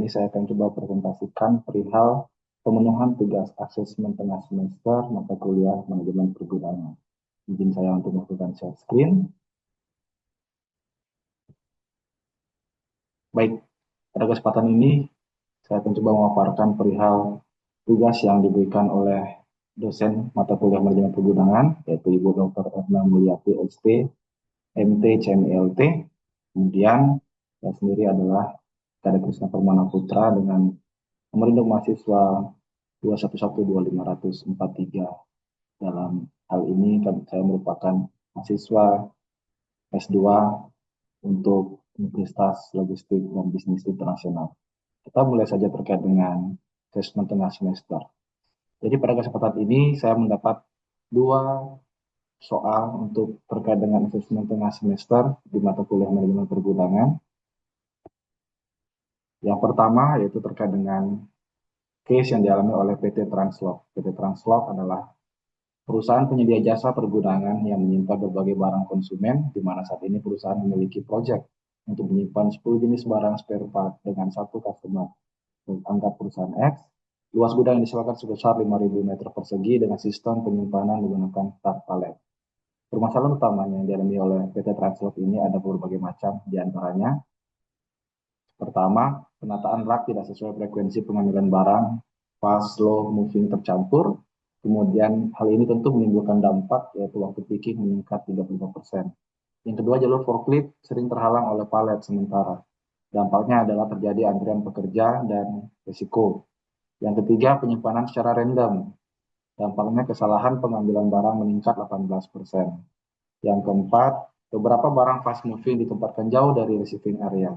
ini saya akan coba presentasikan perihal pemenuhan tugas asesmen tengah semester mata kuliah manajemen pergudangan. Izin saya untuk melakukan share screen. Baik, pada kesempatan ini saya akan coba memaparkan perihal tugas yang diberikan oleh dosen mata kuliah manajemen pergudangan, yaitu Ibu Dr. Erna Mulyati ST, MT, CMLT. Kemudian saya sendiri adalah Kadek Krisna Permana Putra dengan nomor induk mahasiswa 2112543. Dalam hal ini saya merupakan mahasiswa S2 untuk Universitas Logistik dan Bisnis Internasional. Kita mulai saja terkait dengan asesmen tengah semester. Jadi pada kesempatan ini saya mendapat dua soal untuk terkait dengan asesmen tengah semester di mata kuliah manajemen pergudangan. Yang pertama yaitu terkait dengan case yang dialami oleh PT Translog. PT Translog adalah perusahaan penyedia jasa pergudangan yang menyimpan berbagai barang konsumen, di mana saat ini perusahaan memiliki proyek untuk menyimpan 10 jenis barang spare part dengan satu customer. Anggap perusahaan X, luas gudang yang disewakan sebesar 5.000 meter persegi dengan sistem penyimpanan menggunakan tak palet. Permasalahan utamanya yang dialami oleh PT Translog ini ada berbagai macam, di antaranya pertama, penataan rak tidak sesuai frekuensi pengambilan barang, fast, slow, moving tercampur. Kemudian hal ini tentu menimbulkan dampak, yaitu waktu picking meningkat 35%. Yang kedua, jalur forklift sering terhalang oleh palet sementara. Dampaknya adalah terjadi antrian pekerja dan risiko. Yang ketiga, penyimpanan secara random. Dampaknya kesalahan pengambilan barang meningkat 18%. Yang keempat, beberapa barang fast moving ditempatkan jauh dari receiving area.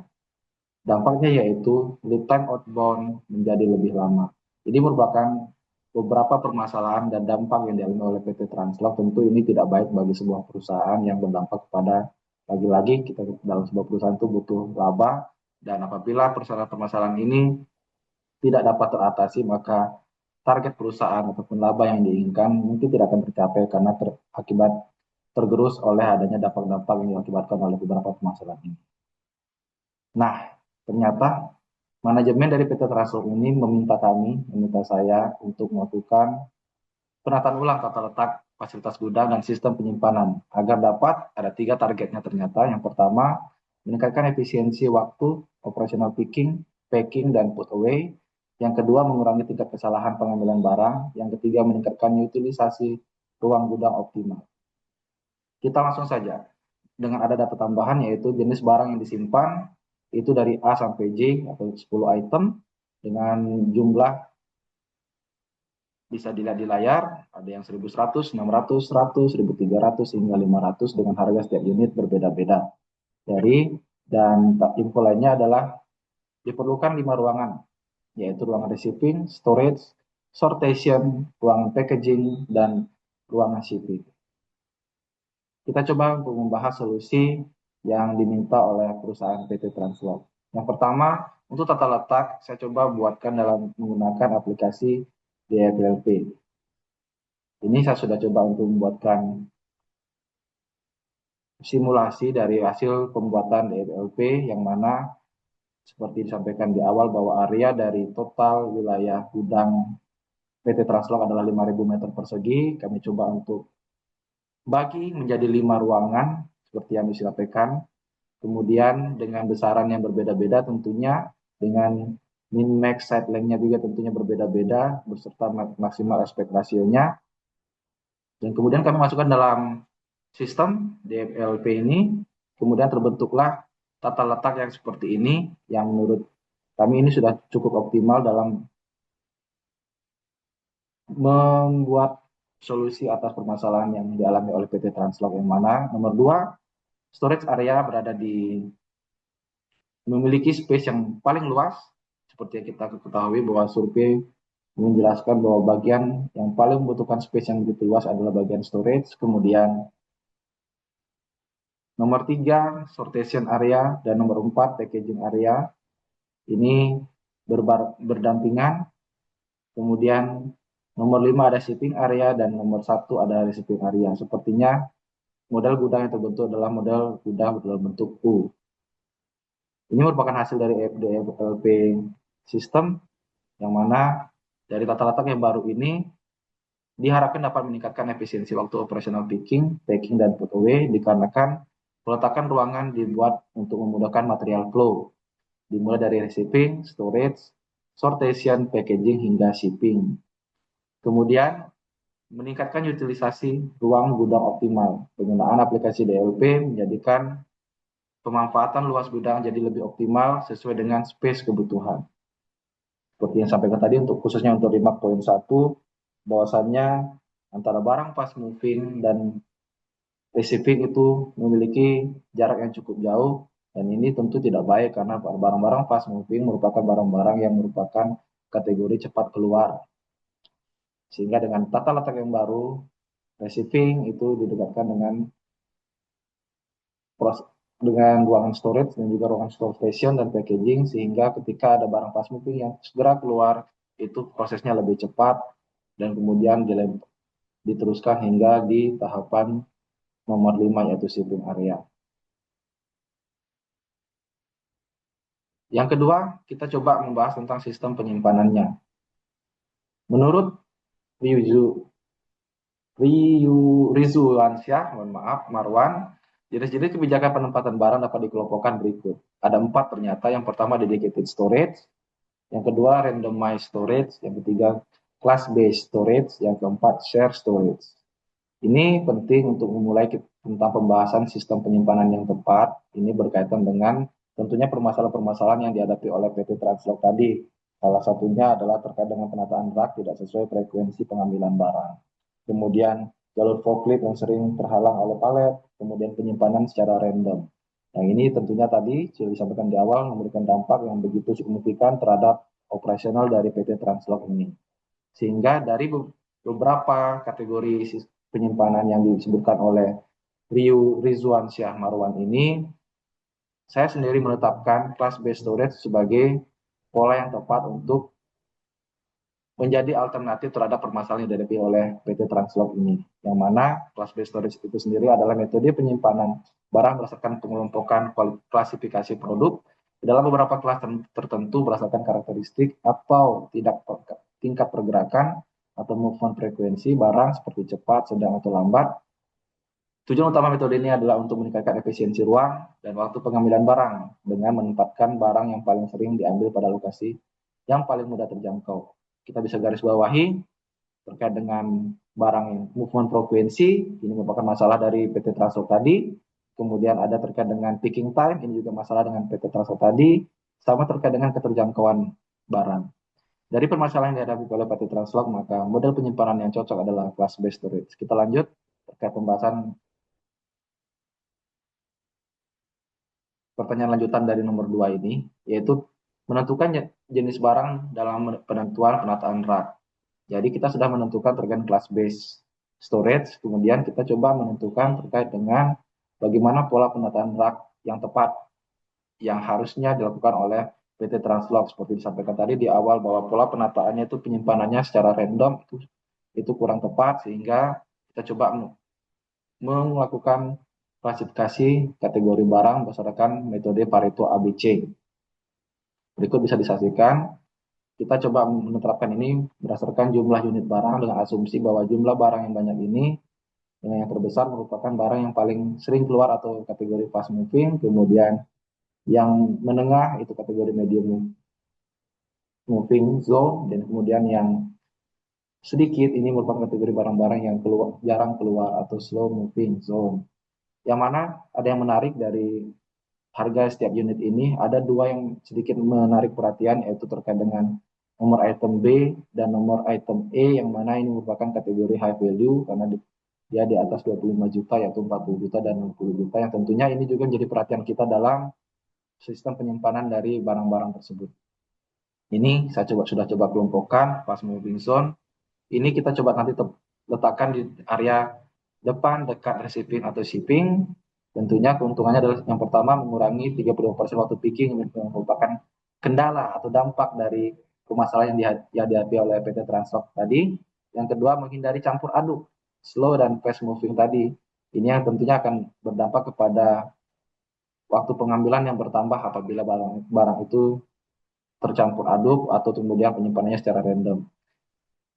Dampaknya yaitu lead time outbound menjadi lebih lama. Ini merupakan beberapa permasalahan dan dampak yang dialami oleh PT Translog. Tentu ini tidak baik bagi sebuah perusahaan yang berdampak kepada, lagi-lagi kita dalam sebuah perusahaan itu butuh laba, dan apabila permasalahan ini tidak dapat teratasi, maka target perusahaan ataupun laba yang diinginkan mungkin tidak akan tercapai karena akibat tergerus oleh adanya dampak-dampak yang diakibatkan oleh beberapa permasalahan ini. Nah, ternyata manajemen dari PT Translog ini meminta saya untuk melakukan penataan ulang tata letak fasilitas gudang dan sistem penyimpanan agar dapat ada 3 targetnya ternyata. Yang pertama, meningkatkan efisiensi waktu operasional picking, packing, dan put away. Yang kedua, mengurangi tingkat kesalahan pengambilan barang. Yang ketiga, meningkatkan utilisasi ruang gudang optimal. Kita langsung saja dengan ada data tambahan, yaitu jenis barang yang disimpan itu dari A sampai J atau 10 item dengan jumlah bisa dilihat di layar, ada yang 1.100, 600, 100, 1.300 hingga 500 dengan harga setiap unit berbeda-beda. Dan info lainnya adalah diperlukan 5 ruangan, yaitu ruangan receiving, storage, sortation, ruangan packaging, dan ruangan shipping. Kita coba untuk membahas solusi yang diminta oleh perusahaan PT Translog. Yang pertama, untuk tata letak, saya coba buatkan dalam menggunakan aplikasi DFLP. Ini saya sudah coba untuk membuatkan simulasi dari hasil pembuatan DFLP, yang mana seperti disampaikan di awal bahwa area dari total wilayah gudang PT Translog adalah 5.000 meter persegi. Kami coba untuk bagi menjadi 5 ruangan seperti yang disampaikan. Kemudian dengan besaran yang berbeda-beda tentunya, dengan min max side length-nya juga tentunya berbeda-beda beserta maksimal aspek rasionya. Dan kemudian kami masukkan dalam sistem DFLP ini, kemudian terbentuklah tata letak yang seperti ini, yang menurut kami ini sudah cukup optimal dalam membuat solusi atas permasalahan yang dialami oleh PT Translog, yang mana nomor 2, storage area berada di memiliki space yang paling luas. Seperti yang kita ketahui bahwa survei menjelaskan bahwa bagian yang paling membutuhkan space yang begitu luas adalah bagian storage. Kemudian nomor 3, sortation area, dan nomor 4, packaging area. Ini berdampingan. Kemudian nomor 5 ada shipping area, dan nomor 1 ada receiving area. Sepertinya model gudang yang terbentuk adalah model gudang berbentuk U. Ini merupakan hasil dari DFLP sistem yang mana dari tata letak yang baru ini diharapkan dapat meningkatkan efisiensi waktu operasional picking, packing, dan put away dikarenakan peletakan ruangan dibuat untuk memudahkan material flow, dimulai dari receiving, storage, sortation, packaging, hingga shipping. Kemudian, meningkatkan utilisasi ruang gudang optimal. Penggunaan aplikasi DLP menjadikan pemanfaatan luas gudang jadi lebih optimal sesuai dengan space kebutuhan. Seperti yang sampaikan tadi, untuk khususnya untuk 5.1, bahwasannya antara barang fast moving dan receiving itu memiliki jarak yang cukup jauh, dan ini tentu tidak baik karena barang-barang fast moving merupakan barang-barang yang merupakan kategori cepat keluar. Sehingga dengan tata letak yang baru, receiving itu didekatkan dengan ruangan storage dan juga ruangan sortation dan packaging, sehingga ketika ada barang fast moving yang segera keluar, itu prosesnya lebih cepat dan kemudian diteruskan hingga di tahapan nomor 5, yaitu shipping area. Yang kedua, kita coba membahas tentang sistem penyimpanannya. Menurut Rizu Lansyah, mohon maaf, Marwan, jenis-jenis kebijakan penempatan barang dapat dikelompokkan berikut. Ada 4 ternyata. Yang pertama, dedicated storage. Yang kedua, randomized storage. Yang ketiga, class-based storage. Yang keempat, share storage. Ini penting untuk memulai tentang pembahasan sistem penyimpanan yang tepat. Ini berkaitan dengan tentunya permasalahan-permasalahan yang dihadapi oleh PT Translog tadi. Salah satunya adalah terkait dengan penataan rak tidak sesuai frekuensi pengambilan barang. Kemudian jalur forklift yang sering terhalang oleh palet, kemudian penyimpanan secara random. Yang ini tentunya tadi sudah disampaikan di awal memberikan dampak yang begitu signifikan terhadap operasional dari PT Translog ini. Sehingga dari beberapa kategori penyimpanan yang disebutkan oleh Rizwan Syah Marwan ini, saya sendiri menetapkan class based storage sebagai pola yang tepat untuk menjadi alternatif terhadap permasalahan yang dihadapi oleh PT Translog ini. Yang mana class based storage itu sendiri adalah metode penyimpanan barang berdasarkan pengelompokan klasifikasi produk dalam beberapa kelas tertentu berdasarkan karakteristik atau tingkat pergerakan atau movement frekuensi barang seperti cepat, sedang, atau lambat. Tujuan utama metode ini adalah untuk meningkatkan efisiensi ruang dan waktu pengambilan barang dengan menempatkan barang yang paling sering diambil pada lokasi yang paling mudah terjangkau. Kita bisa garis bawahi terkait dengan barang yang movement frekuensi, ini merupakan masalah dari PT Translog tadi. Kemudian ada terkait dengan picking time, ini juga masalah dengan PT Translog tadi. Sama terkait dengan keterjangkauan barang. Dari permasalahan yang dihadapi oleh PT Translog, maka model penyimpanan yang cocok adalah class based storage. Kita lanjut terkait pembahasan pertanyaan lanjutan dari nomor 2 ini, yaitu menentukan jenis barang dalam penentuan penataan rak. Jadi kita sudah menentukan terkait class based storage, kemudian kita coba menentukan terkait dengan bagaimana pola penataan rak yang tepat yang harusnya dilakukan oleh PT Translog. Seperti disampaikan tadi di awal bahwa pola penataannya itu penyimpanannya secara random itu kurang tepat, sehingga kita coba melakukan klasifikasi kategori barang berdasarkan metode Pareto ABC. Berikut bisa disaksikan, kita coba menerapkan ini berdasarkan jumlah unit barang dengan asumsi bahwa jumlah barang yang banyak ini dengan yang terbesar merupakan barang yang paling sering keluar atau kategori fast moving, kemudian yang menengah itu kategori medium moving zone, dan kemudian yang sedikit ini merupakan kategori barang-barang yang jarang keluar atau slow moving zone. Yang mana ada yang menarik dari harga setiap unit ini, ada 2 yang sedikit menarik perhatian, yaitu terkait dengan nomor item B dan nomor item E, yang mana ini merupakan kategori high value karena dia di atas 25 juta, yaitu 40 juta dan 60 juta, yang tentunya ini juga menjadi perhatian kita dalam sistem penyimpanan dari barang-barang tersebut. Ini saya sudah coba kelompokkan fast moving zone. Ini kita coba nanti letakkan di area depan dekat receiving atau shipping. Tentunya keuntungannya adalah yang pertama mengurangi 30% waktu picking, yang merupakan kendala atau dampak dari permasalahan yang dihadapi oleh PT Translog tadi. Yang kedua, menghindari campur aduk slow dan fast moving tadi. Ini yang tentunya akan berdampak kepada waktu pengambilan yang bertambah apabila barang itu tercampur aduk atau kemudian penyimpanannya secara random.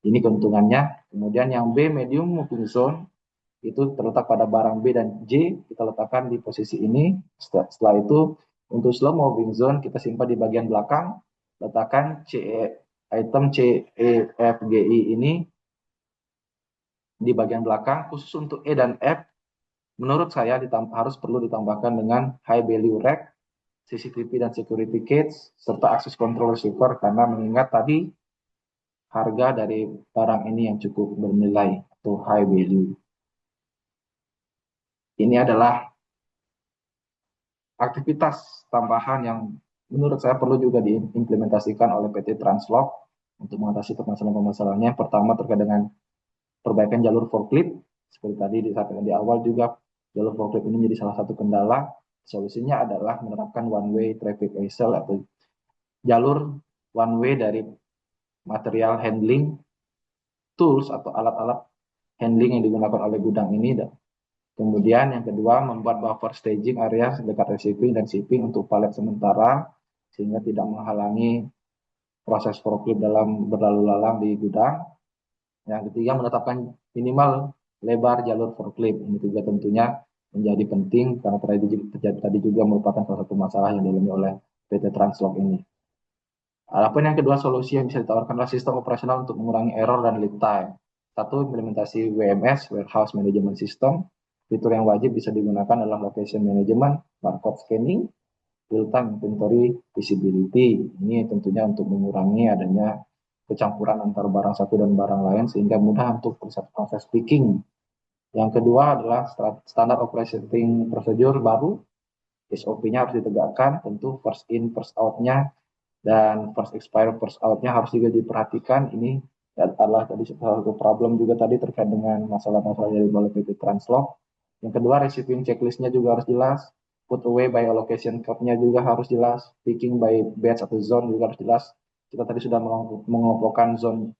Ini keuntungannya. Kemudian yang B, medium moving zone, itu terletak pada barang B dan J, kita letakkan di posisi ini. Setelah itu, untuk slow moving zone, kita simpan di bagian belakang, letakkan item C, E, F, G, I ini di bagian belakang. Khusus untuk E dan F, menurut saya harus perlu ditambahkan dengan high value rack, CCTV dan security cage, serta access control receiver, karena mengingat tadi harga dari barang ini yang cukup bernilai atau high value. Ini adalah aktivitas tambahan yang menurut saya perlu juga diimplementasikan oleh PT Translog untuk mengatasi permasalahan-permasalahannya. Pertama terkait dengan perbaikan jalur forklift, seperti tadi disampaikan di awal juga, jalur forklift ini menjadi salah satu kendala. Solusinya adalah menerapkan one way traffic ASL atau jalur one way dari material handling tools atau alat-alat handling yang digunakan oleh gudang ini. Kemudian yang kedua, membuat buffer staging area dekat receiving dan shipping untuk palet sementara sehingga tidak menghalangi proses forklift dalam berlalu lalang di gudang. Yang ketiga, menetapkan minimal lebar jalur forklift. Ini juga tentunya menjadi penting karena tadi juga merupakan salah satu masalah yang dialami oleh PT Translog ini. Adapun yang kedua, solusi yang bisa ditawarkan adalah sistem operasional untuk mengurangi error dan lead time. Satu, implementasi WMS, Warehouse Management System. Fitur yang wajib bisa digunakan adalah location management, barcode scanning, real-time inventory visibility. Ini tentunya untuk mengurangi adanya kecampuran antara barang satu dan barang lain sehingga mudah untuk proses picking. Yang kedua adalah standar operating procedure baru, SOP-nya harus ditegakkan, tentu first in first out-nya dan first expire first out-nya harus juga diperhatikan. Ini adalah tadi salah satu problem juga tadi terkait dengan masalah-masalah dari PT Translog. Yang kedua, receiving checklist-nya juga harus jelas, put away by allocation code-nya juga harus jelas, picking by batch atau zone juga harus jelas. Kita tadi sudah mengelompokkan zone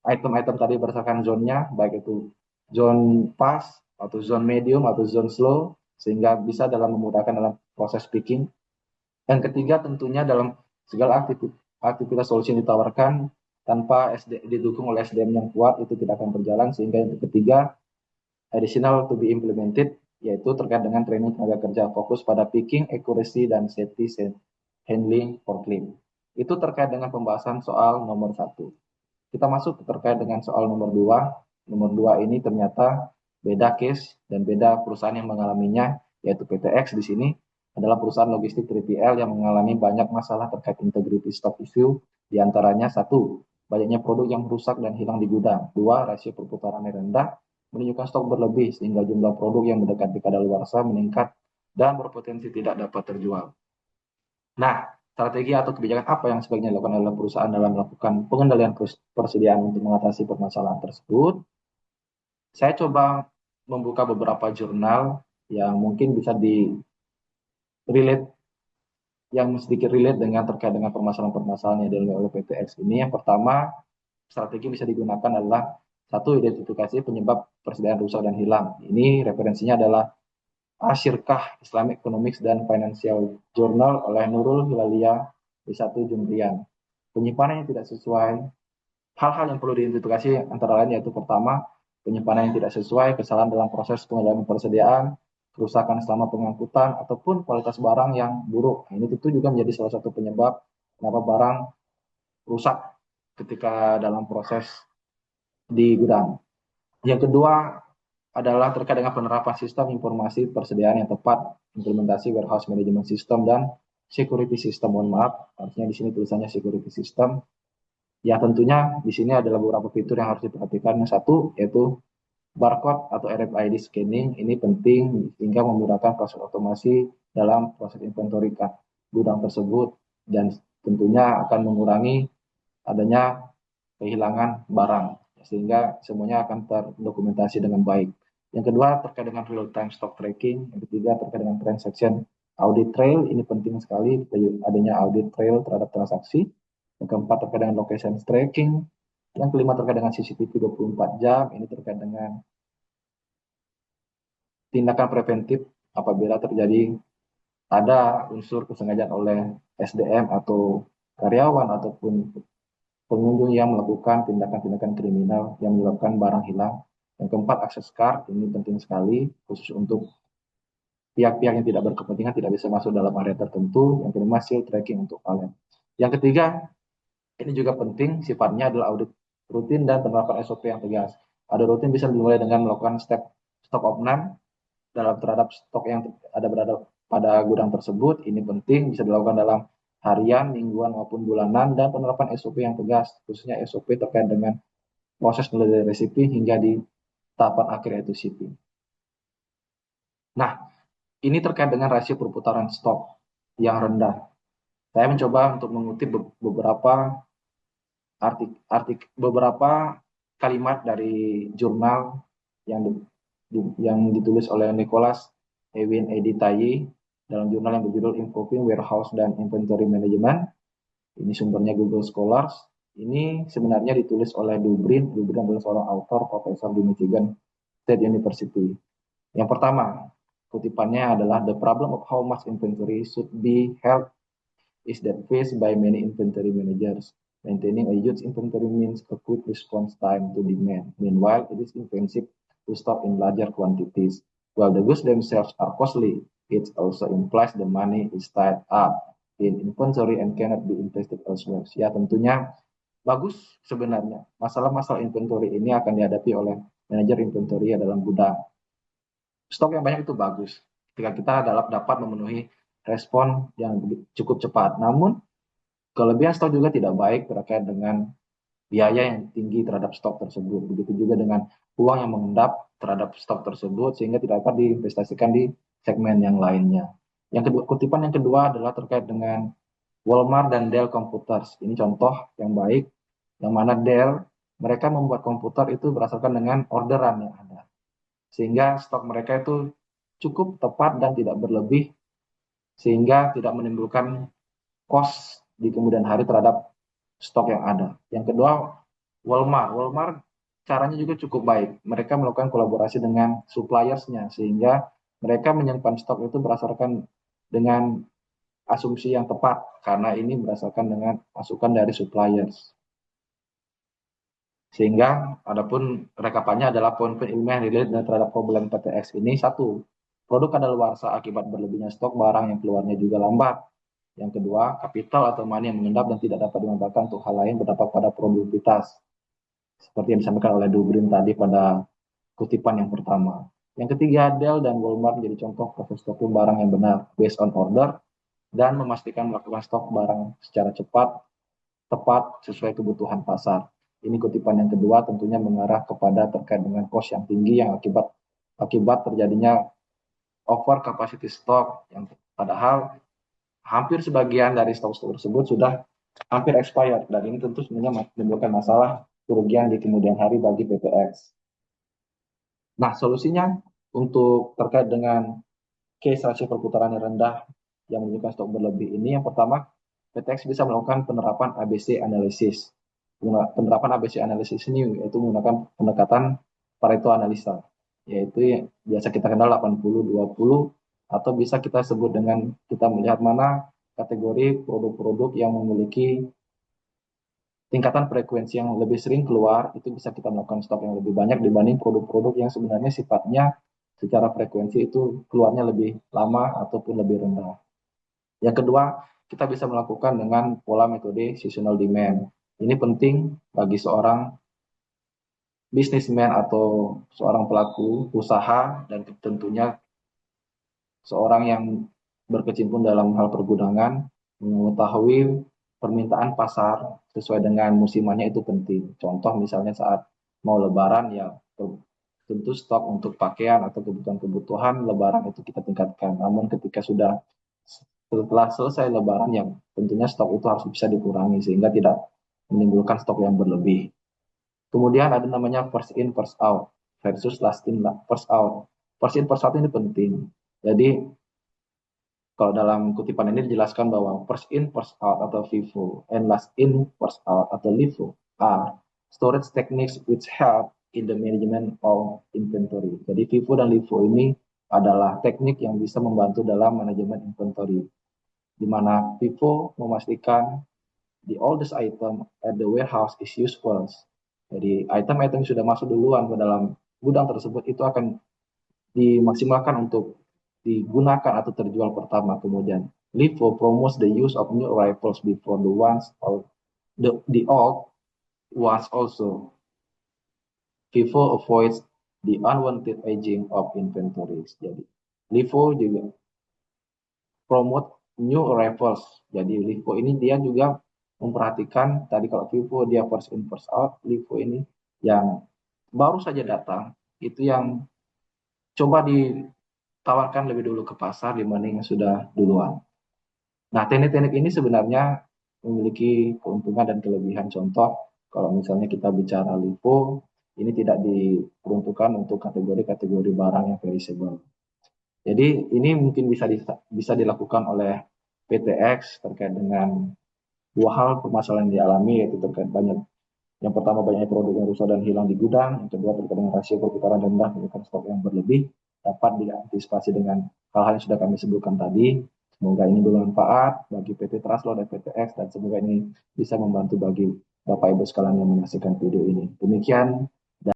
item-item tadi berdasarkan zone-nya, baik itu zone fast atau zone medium atau zone slow, sehingga bisa dalam memudahkan dalam proses picking. Yang ketiga, tentunya dalam segala aktivitas solusi yang ditawarkan tanpa didukung oleh SDM yang kuat itu tidak akan berjalan. Sehingga yang ketiga, additional to be implemented, yaitu terkait dengan training tenaga kerja, fokus pada picking, accuracy, dan safety handling forklift. Itu terkait dengan pembahasan soal nomor 1. Kita masuk terkait dengan soal nomor 2. Nomor 2 ini ternyata beda case dan beda perusahaan yang mengalaminya, yaitu PTX di sini adalah perusahaan logistik 3PL yang mengalami banyak masalah terkait integrity stock issue, diantaranya satu, banyaknya produk yang rusak dan hilang di gudang. Dua, rasio perputaran yang rendah, menunjukkan stok berlebih sehingga jumlah produk yang mendekati kadaluarsa meningkat dan berpotensi tidak dapat terjual. Nah, strategi atau kebijakan apa yang sebaiknya dilakukan oleh perusahaan dalam melakukan pengendalian persediaan untuk mengatasi permasalahan tersebut? Saya coba membuka beberapa jurnal yang mungkin bisa di-relate, yang sedikit relate dengan terkait dengan permasalahan-permasalahan yang dialami oleh PTX ini. Yang pertama, strategi bisa digunakan adalah satu, identifikasi penyebab persediaan rusak dan hilang. Ini referensinya adalah Asyirkah Islamic Economics dan Financial Journal oleh Nurul Hilalia B1 Jumrian. Penyimpanan yang tidak sesuai, hal-hal yang perlu diidentifikasi antara lain yaitu pertama, penyimpanan yang tidak sesuai, kesalahan dalam proses pengendalian persediaan, kerusakan selama pengangkutan, ataupun kualitas barang yang buruk. Ini tentu juga menjadi salah satu penyebab kenapa barang rusak ketika dalam proses di gudang. Yang kedua adalah terkait dengan penerapan sistem informasi persediaan yang tepat, implementasi warehouse management system dan security system. Mohon maaf, harusnya di sini tulisannya security system. Ya tentunya di sini adalah beberapa fitur yang harus diperhatikan. Yang satu yaitu barcode atau RFID scanning. Ini penting sehingga memudahkan proses otomasi dalam proses inventory gudang tersebut dan tentunya akan mengurangi adanya kehilangan barang sehingga semuanya akan terdokumentasi dengan baik. Yang kedua terkait dengan real time stock tracking. Yang ketiga terkait dengan transaction audit trail. Ini penting sekali adanya audit trail terhadap transaksi. Yang keempat terkait dengan location tracking. Yang kelima terkait dengan CCTV 24 jam. Ini terkait dengan tindakan preventif apabila terjadi ada unsur kesengajaan oleh SDM atau karyawan ataupun pengunjung yang melakukan tindakan-tindakan kriminal yang menyebabkan barang hilang. Yang keempat, akses card, ini penting sekali, khusus untuk pihak-pihak yang tidak berkepentingan tidak bisa masuk dalam area tertentu. Yang kelima, seal tracking untuk kalian. Yang ketiga, ini juga penting, sifatnya adalah audit rutin dan penerapan SOP yang tegas. Audit rutin bisa dimulai dengan melakukan stock of none dalam terhadap stok yang ada berada pada gudang tersebut. Ini penting, bisa dilakukan dalam harian, mingguan maupun bulanan, dan penerapan SOP yang tegas, khususnya SOP terkait dengan proses mulai dari resipi hingga di tahapan akhir yaitu shipping. Nah, ini terkait dengan rasio perputaran stok yang rendah. Saya mencoba untuk mengutip beberapa kalimat dari jurnal yang ditulis oleh Nicholas Ewin Editayi dalam jurnal yang berjudul Improving Warehouse dan Inventory Management. Ini sumbernya Google Scholars. Ini sebenarnya ditulis oleh Dubrin. Dubrin adalah seorang author, profesor di Michigan State University. Yang pertama, kutipannya adalah the problem of how much inventory should be held is that faced by many inventory managers. Maintaining a huge inventory means a quick response time to demand. Meanwhile, it is expensive to stock in larger quantities. While the goods themselves are costly, it also implies the money is tied up in inventory and cannot be invested elsewhere. Ya, tentunya bagus sebenarnya. Masalah-masalah inventory ini akan dihadapi oleh manajer inventory dalam gudang. Stok yang banyak itu bagus ketika kita dapat memenuhi respon yang cukup cepat. Namun, kelebihan stok juga tidak baik terkait dengan biaya yang tinggi terhadap stok tersebut. Begitu juga dengan uang yang mengendap terhadap stok tersebut sehingga tidak dapat diinvestasikan di segmen yang lainnya. Yang kedua, kutipan yang kedua adalah terkait dengan Walmart dan Dell Computers. Ini contoh yang baik, yang mana Dell mereka membuat komputer itu berdasarkan dengan orderan yang ada. Sehingga stok mereka itu cukup tepat dan tidak berlebih, sehingga tidak menimbulkan cost di kemudian hari terhadap stok yang ada. Yang kedua, Walmart caranya juga cukup baik. Mereka melakukan kolaborasi dengan suppliersnya, sehingga mereka menyimpan stok itu berdasarkan dengan asumsi yang tepat, karena ini berdasarkan dengan masukan dari suppliers. Sehingga adapun rekapannya adalah poin-poin ilmiah relate terhadap problem PTX ini. Satu, produk kadaluarsa akibat berlebihnya stok barang yang keluarnya juga lambat. Yang kedua, kapital atau money yang mengendap dan tidak dapat dimanfaatkan untuk hal lain berdampak pada produktivitas. Seperti yang disampaikan oleh Dubrin tadi pada kutipan yang pertama. Yang ketiga, Dell dan Walmart menjadi contoh proses stocking barang yang benar, based on order, dan memastikan melakukan stok barang secara cepat, tepat, sesuai kebutuhan pasar. Ini kutipan yang kedua tentunya mengarah kepada terkait dengan cost yang tinggi yang akibat terjadinya over capacity stock yang padahal hampir sebagian dari stok-stok tersebut sudah hampir expired dan ini tentu sebenarnya menimbulkan masalah kerugian di kemudian hari bagi PTX. Nah, solusinya untuk terkait dengan case rasio perputaran yang rendah yang menunjukkan stok berlebih ini, yang pertama, PTX bisa melakukan penerapan ABC analysis. Penerapan ABC analysis ini yaitu menggunakan pendekatan Pareto analisa, yaitu biasa kita kenal 80-20, atau bisa kita sebut dengan kita melihat mana kategori produk-produk yang memiliki tingkatan frekuensi yang lebih sering keluar, itu bisa kita melakukan stok yang lebih banyak dibanding produk-produk yang sebenarnya sifatnya secara frekuensi itu keluarnya lebih lama ataupun lebih rendah. Yang kedua, kita bisa melakukan dengan pola metode seasonal demand. Ini penting bagi seorang bisnismen atau seorang pelaku usaha dan tentunya seorang yang berkecimpung dalam hal pergudangan mengetahui permintaan pasar sesuai dengan musimannya itu penting. Contoh misalnya saat mau lebaran ya tentu stok untuk pakaian atau kebutuhan-kebutuhan lebaran itu kita tingkatkan. Namun ketika setelah selesai lebaran yang tentunya stok itu harus bisa dikurangi sehingga tidak menimbulkan stok yang berlebih. Kemudian ada namanya first in first out versus last in first out. First in first out ini penting. Jadi kalau dalam kutipan ini dijelaskan bahwa first in first out atau FIFO and last in first out atau LIFO are storage techniques which help in the management of inventory. Jadi FIFO dan LIFO ini adalah teknik yang bisa membantu dalam manajemen inventory, di mana FIFO memastikan the oldest item at the warehouse is useful. Jadi item-item yang sudah masuk duluan ke dalam gudang tersebut itu akan dimaksimalkan untuk digunakan atau terjual pertama. Kemudian LIFO promotes the use of new arrivals before the ones or the old ones also. FIFO avoids the unwanted aging of inventories. Jadi LIFO juga promote new arrivals. Jadi LIFO ini dia juga memperhatikan tadi kalau FIFO dia first in first out, LIFO ini yang baru saja datang itu yang coba ditawarkan lebih dulu ke pasar dibanding yang sudah duluan. Nah, teknik-teknik ini sebenarnya memiliki keuntungan dan kelebihan. Contoh, kalau misalnya kita bicara LIFO, ini tidak diperuntukkan untuk kategori-kategori barang yang perishable. Jadi ini mungkin bisa dilakukan oleh PTX terkait dengan dua hal permasalahan yang dialami, yaitu terkait banyak. Yang pertama, banyaknya produk yang rusak dan hilang di gudang. Yang kedua, terkait dengan rasio perputaran rendah menyebabkan stok yang berlebih dapat diantisipasi dengan hal-hal yang sudah kami sebutkan tadi. Semoga ini bermanfaat bagi PT Traslo dan PTX, dan semoga ini bisa membantu bagi Bapak Ibu sekalian yang menyaksikan video ini. Demikian